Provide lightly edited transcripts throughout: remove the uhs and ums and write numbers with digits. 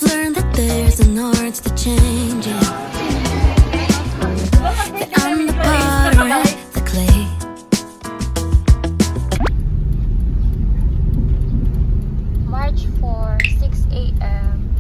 I've learned that there's an art to change it. That I'm the potter and the clay. March 4, 6 a.m.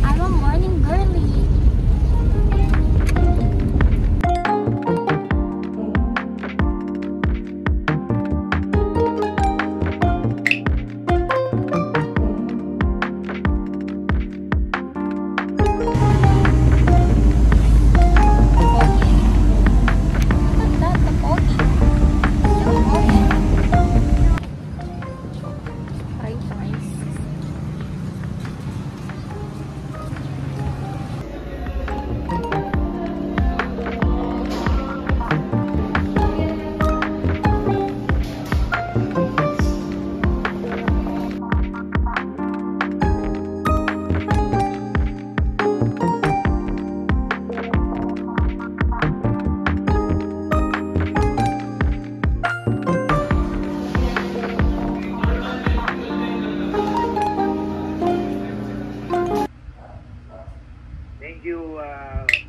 I'm a morning girly. Thank you,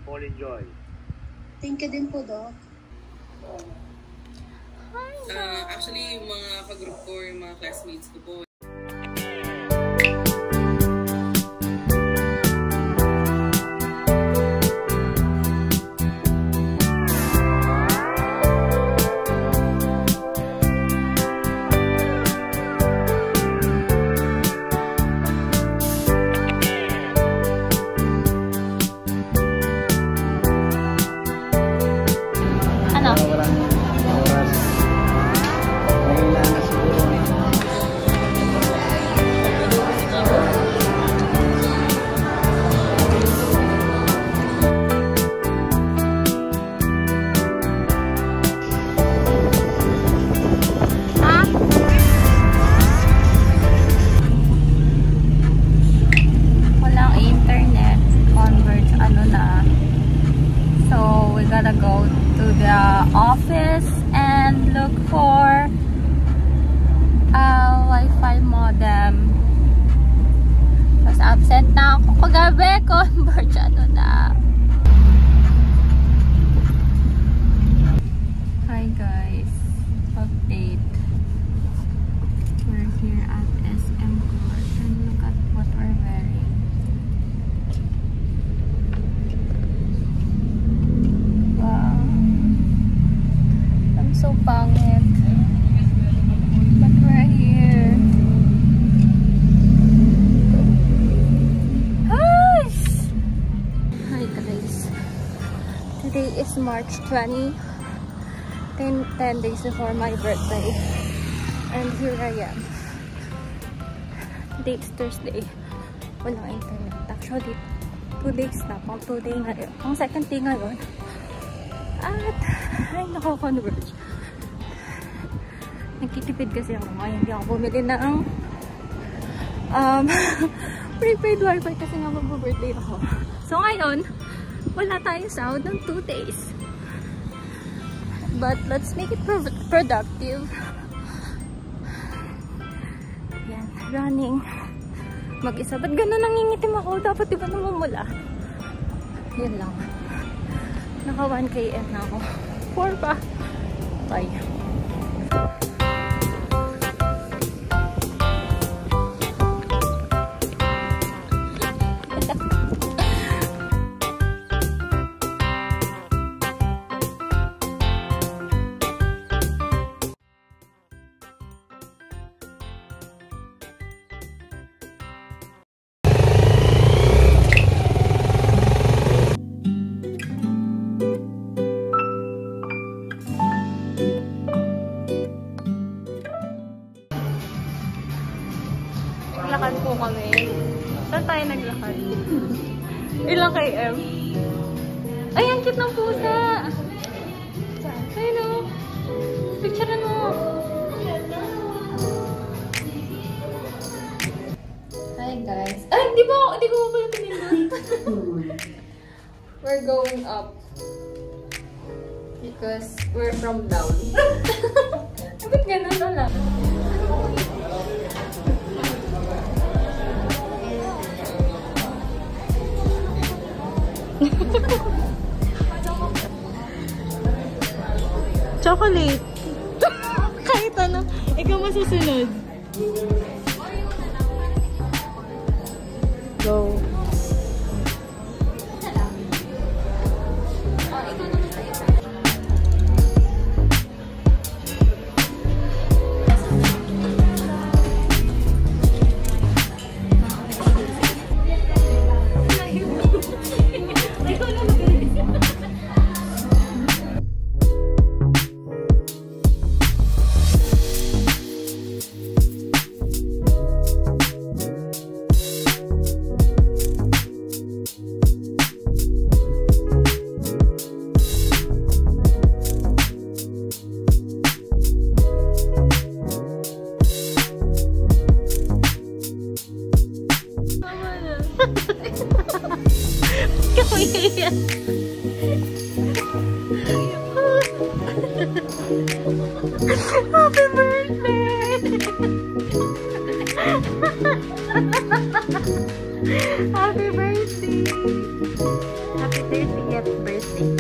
Paul and Joy. Thank you din po, Doc. Actually, yung mga ka-group ko, yung mga classmates ko po. Gotta go to the office and look for a Wi-Fi modem. Tapos absent na ako kagabi. Converge ano na. Hi guys. Update. We're here at SM Court and look at what we're wearing. So pangit. But we're here. Hi guys. Today is March 20. 10 days before my birthday. And here I am. Today is Thursday. Walang internet. Actually, 2 days na. Pang 2 day ngayon. Pang second day ngayon. At ay nako-converge. Nagtitipid kasi ako ngayon. Hindi ako bumili ng prepaid wifi kasi nga mag-birthday ako. So ngayon, wala tayong sound ng 2 days. But let's make it productive. Yan, running. Mag-isa. Ba't gano'n nangingitim ako? Dapat diba namumula? Yan lang. Naka 1 km na ako. 4 pa. Bye. Naglakad po kami. Saan tayo naglakad? Ilang km? Ay, ang cute ng pusa! Ayun o. Picture mo. Hi guys. Ay, di ko mo pala pinindot. We're going up. Because we're from down. Bakit ganun na lang? Chocolate. Kahit ano, ikaw masusunod. Go. Happy birthday! Happy birthday! Happy 30th birthday!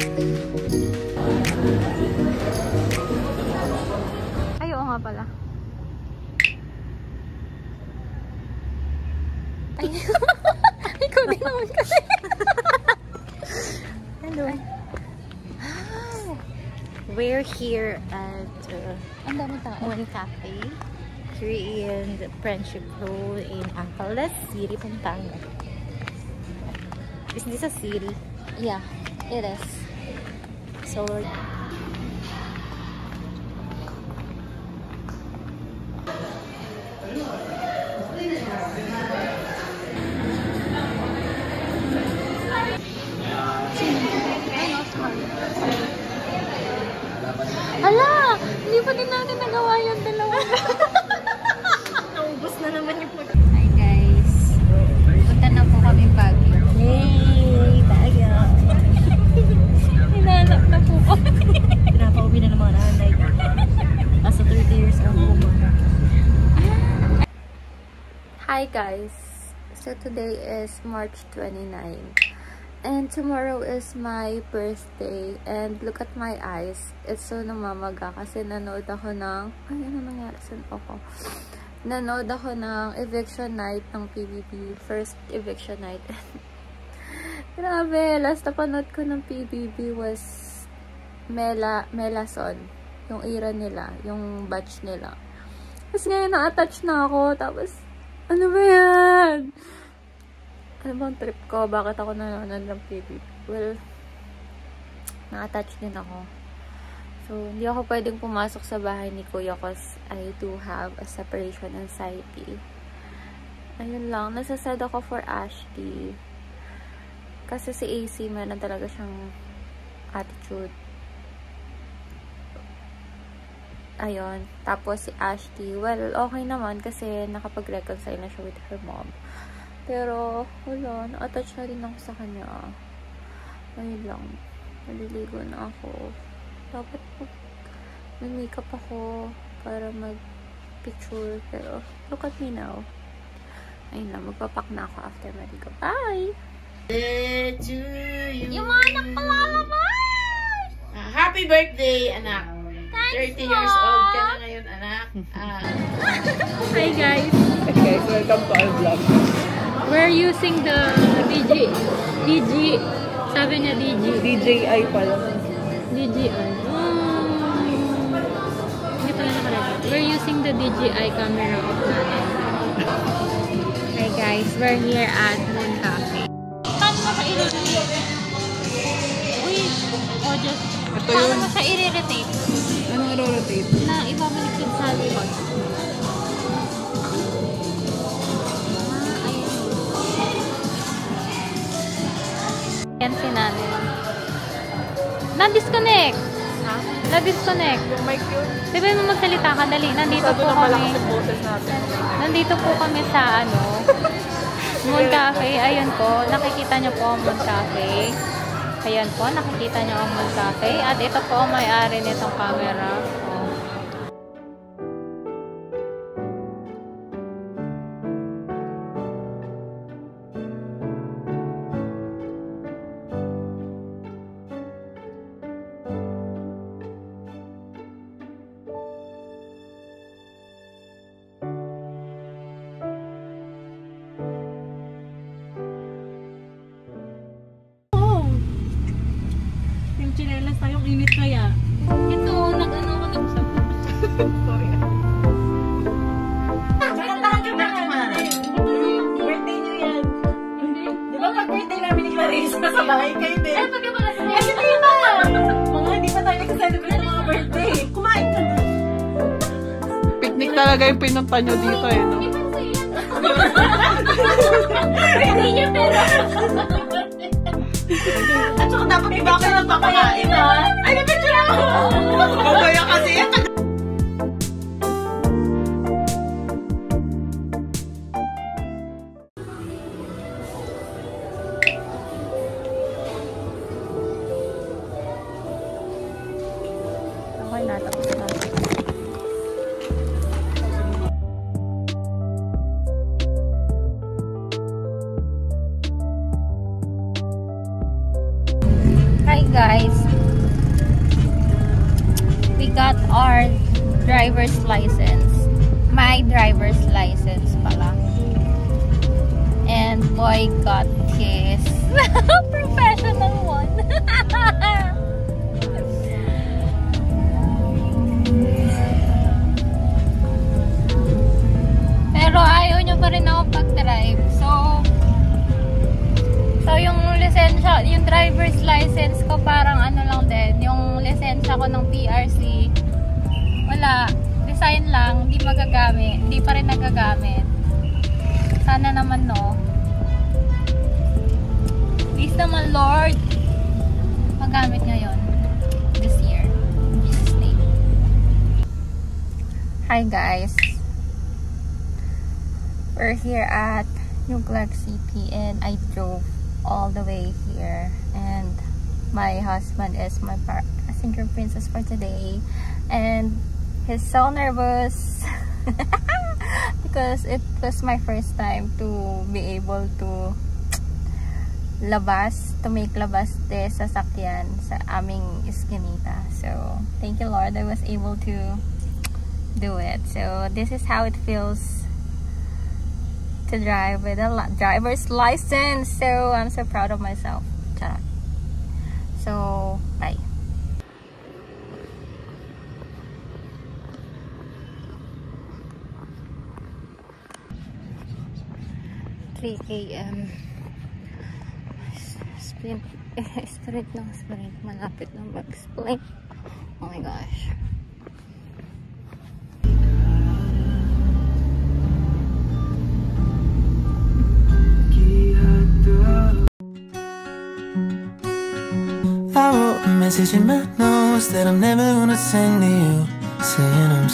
Ay, oo nga pala. Ay, ikaw din naman kasi. Hello. We're here at One Cafe here in the Friendship Road in Angeles City, Pampanga. Is this a city? Yeah, it is. So hala! Hindi pa din natin nagawa yung dalawa. Naubos na naman yung pag... Hi guys! Punta na po kami Baguio. Yay! Baguio! Hinanap na po kami. Pinapauwi na ng mga nanay. Nasa 30 years old po mga. Hi guys! So today is March 29. And tomorrow is my birthday. And look at my eyes. It's so namamaga kasi nanood ako ng... Ay, ano nangyari? Saan ako? Nanood ako ng eviction night ng PBB. First eviction night. Grabe. Last na panood ko ng PBB was Melason. Yung era nila. Yung batch nila. Tapos ngayon na-attach na ako. Tapos, ano ba yan? Ano bang trip ko? Bakit ako nanonood ng PBB? Well, na-attach din ako. So, hindi ako pwedeng pumasok sa bahay ni Kuya because I do have a separation anxiety. Ayun lang. Nasasad ako for Ashley. Kasi si AC, meron talaga siyang attitude. Ayun. Tapos si Ashley, well, okay naman kasi nakapag-reconcile na siya with her mom. Pero, wala. Na-attach na rin ako sa kanya. Ayun lang. Maliligo na ako. Dapat mag-makeup ako para mag-picture. Pero, look at me now. Ayun lang. Magpapak na ako after maligo. Bye! Yung mga anak ko lalabas! Happy birthday, anak! Thanks, 30 years old ka na ngayon, anak. Hi guys! Hey guys, welcome to our vlog. We're using the DJI pala. DJI. Hindi pala nakalagay. We're using the DJI camera of natin. Hi guys, we're here at Moon Cafe. Paano mo siya i-rotate? Uy, just... Paano mo siya i-rotate? Anong i-rotate? Na ibabalik sa likod. Yan si Nani. Na-disconnect! Ha? Na-disconnect. Yung mic yun. Diba mo magsalita ka? Dali. Nandito po kami. Nandito po kami sa Moon Cafe. Ayun po. Nakikita nyo po ang Moon Cafe. Ayan po. Nakikita nyo ang Moon Cafe. At ito po ang may-ari nitong camera. Tayong init kaya. Ito, nag-ano ko nag-shop. Sorry. Birthday niyo yan. Di ba pag birthday namin ni Clarissa, sa bahay kayo din? Ay, pagka pala sa Kasi tayo na! Mga hindi pa tayo nag-celebrate ng mga birthday. Kumain ka na. Picnic talaga yung pinunta nyo dito eh, no? Hindi niya pero. At saka dapat iba ka ng papakain, ha? Ay, napicture ako! Babaya kasi yan. Okay na, tapos na. Hi guys, we got our driver's license. My driver's license pala. And boy got his professional one. Pero ayaw nyo pa rin ako pag-drive. So yung lisensya, yung driver's license ko parang ano lang din, yung lisensya ko ng PRC, wala, design lang, hindi magagamit, hindi pa rin nagagamit. Sana naman no. Please naman Lord, magamit ngayon, this year, in Jesus' name. Hi guys, we're here at New Clark City and I drove all the way here, and my husband is my passenger princess for today, and he's so nervous because it was my first time to be able to make labas de sasakyan sa aming Eskinita. So thank you Lord, I was able to do it. So this is how it feels to drive with a driver's license. So I'm so proud of myself. Charot. So bye. km sprint ng sprint, malapit na mag-sprint. Oh my gosh. I wrote a message in my notes that I'm never gonna send to you, saying I'm